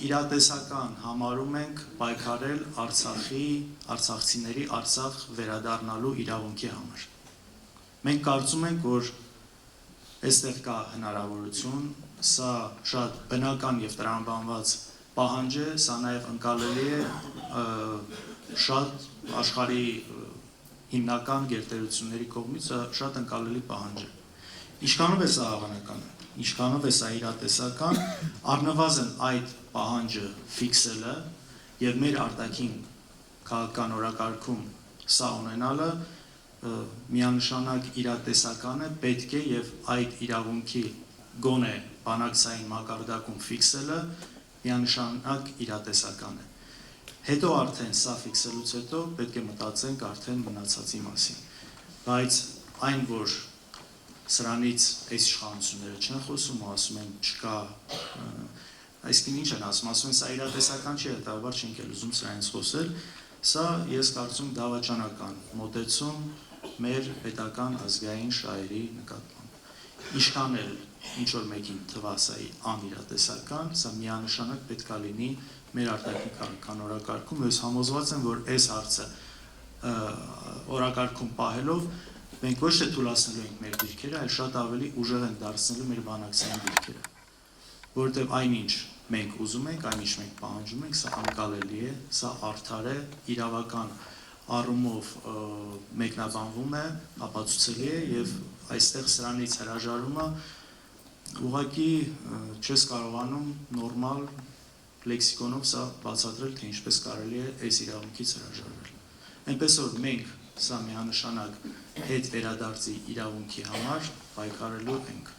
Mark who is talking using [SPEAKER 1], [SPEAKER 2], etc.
[SPEAKER 1] իրատեսական համարում ենք պայքարել արցախցիների Արցախ վերադառնալու իրավունքի համար։ Մենք կարծում ենք, որ այստեղ կա հնարավորություն, սա շատ բնական և տրամաբանված պահանջ է, սա նաև ընկալելի է շատ աշխարհի հիմնական գերտերությունների կողմից, սա շատ ընկալելի պահանջ է։ Ինչքանով է սա հավանական, ինչքանով է սա իրատեսական, առնվազն այդ պահանջը ֆիքսելը և մեր արտաքին քաղաքական օրակարգում սա ունենալը միանշանակ իրատեսական է, պետք է և այդ իրավունքի գոնե բանակցային մակարդակում ֆիքսելը միանշանակ իրատեսական է։ Հետո արդեն սա ֆիքսելուց հետո պետք է մտածենք արդեն մնացածի մասին, բայց այն, որ սրանից այս իշխանությունները չեն խոսում ու ասում են չկա, այսինքն ինչ են ասում են սա իրատեսական չի, հետևաբար չենք էլ ուզում սրանից խոսել, սա ես կարծում դավաճանական մոտեցում մեր պետական ազգային շահերի նկատմամբ։ Ինչքան էլ ինչ-որ մեկին թվա սա անիրատեսական, սա միանշանակ պետք է լինի մեր արտաքին քաղաքական օրակարգում, ես համոզված եմ, որ այս հարցը օրակարգում պահելով մենք ոչ թե թուլացնելու ենք մեր դիրքերը, այլ շատ ավելի ուժեղ ենք դարձնելու մեր բանակցային դիրքերը, որովհետև այնինչ մենք ուզում ենք, այնինչ մենք պահանջում ենք, սա անկալելի է, սա արդար է, իրավական առումով մեկնաբանվում է, ապացուցելի է և այստեղ սրանից հրաժարումը ուղղակի չես կարողանում նորմալ լեքսիկոնով սա բացատրել, թե ինչպես կարելի է այս իրավունքից հրաժարվել։ Այնպես որ մենք սա միանշանակ հետ վերադարձի իրավունքի համար պայքարելու ենք։